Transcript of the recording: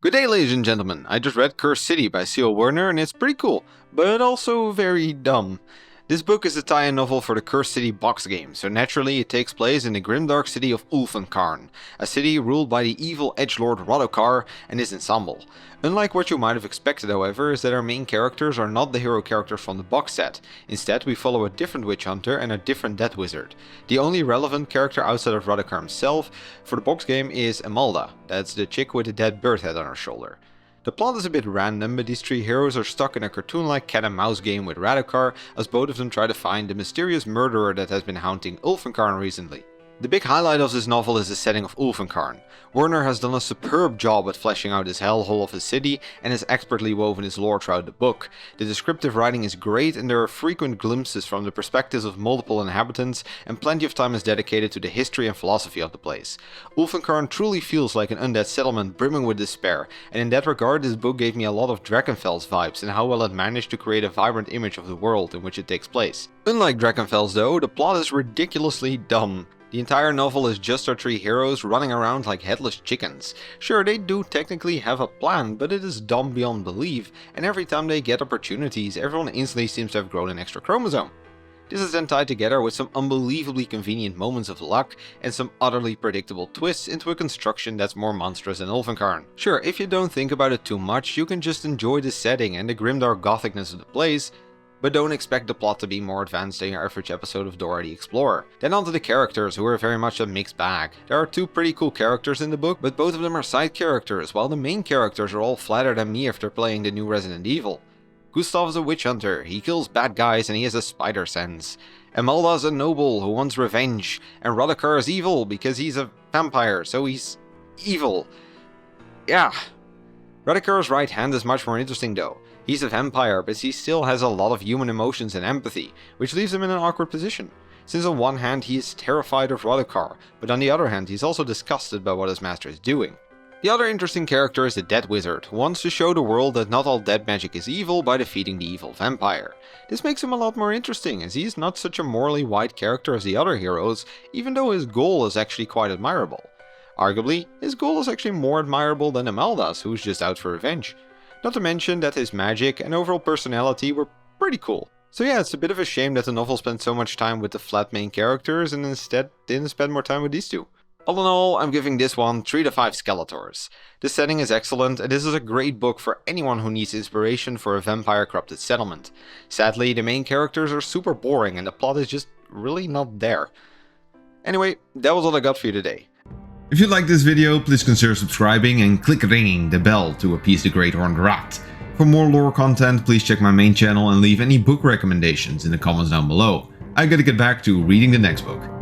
Good day, ladies and gentlemen. I just read Cursed City by C.O. Werner and it's pretty cool, but also very dumb. This book is a tie-in novel for the Cursed City box game, so naturally it takes place in the grimdark city of Ulfenkarn, a city ruled by the evil edgelord Rodokar and his ensemble. Unlike what you might have expected, however, is that our main characters are not the hero characters from the box set. Instead, we follow a different witch hunter and a different death wizard. The only relevant character outside of Rodokar himself for the box game is Amalda, that's the chick with the dead bird head on her shoulder. The plot is a bit random, but these three heroes are stuck in a cartoon-like cat-and-mouse game with Radokar as both of them try to find the mysterious murderer that has been haunting Ulfenkarn recently. The big highlight of this novel is the setting of Ulfenkarn. Werner has done a superb job at fleshing out this hellhole of a city and has expertly woven his lore throughout the book. The descriptive writing is great and there are frequent glimpses from the perspectives of multiple inhabitants and plenty of time is dedicated to the history and philosophy of the place. Ulfenkarn truly feels like an undead settlement brimming with despair, and in that regard this book gave me a lot of Drakenfels vibes and how well it managed to create a vibrant image of the world in which it takes place. Unlike Drakenfels though, the plot is ridiculously dumb. The entire novel is just our three heroes running around like headless chickens. Sure, they do technically have a plan, but it is dumb beyond belief, and every time they get opportunities, everyone instantly seems to have grown an extra chromosome. This is then tied together with some unbelievably convenient moments of luck and some utterly predictable twists into a construction that's more monstrous than Ulfenkarn. Sure, if you don't think about it too much, you can just enjoy the setting and the grimdark gothicness of the place, but don't expect the plot to be more advanced than your average episode of Dora the Explorer. Then onto the characters, who are very much a mixed bag. There are two pretty cool characters in the book, but both of them are side characters, while the main characters are all flatter than me after playing the new Resident Evil. Gustav is a witch hunter, he kills bad guys and he has a spider sense. Amalda is a noble who wants revenge, and Rodokar is evil because he's a vampire, so he's evil. Yeah. Rodokar's right hand is much more interesting though. He's a vampire, but he still has a lot of human emotions and empathy, which leaves him in an awkward position. Since on one hand he is terrified of Rodokar, but on the other hand he's also disgusted by what his master is doing. The other interesting character is the Dead Wizard, who wants to show the world that not all dead magic is evil by defeating the evil vampire. This makes him a lot more interesting, as he is not such a morally wide character as the other heroes, even though his goal is actually quite admirable. Arguably, his goal is actually more admirable than Amalda's, who's just out for revenge. Not to mention that his magic and overall personality were pretty cool. So yeah, it's a bit of a shame that the novel spent so much time with the flat main characters and instead didn't spend more time with these two. All in all, I'm giving this one 3 to 5 Skeletors. The setting is excellent and this is a great book for anyone who needs inspiration for a vampire corrupted settlement. Sadly, the main characters are super boring and the plot is just really not there. Anyway, that was all I got for you today. If you liked this video, please consider subscribing and click ringing the bell to appease the Great Horned Rat. For more lore content, please check my main channel and leave any book recommendations in the comments down below. I gotta get back to reading the next book.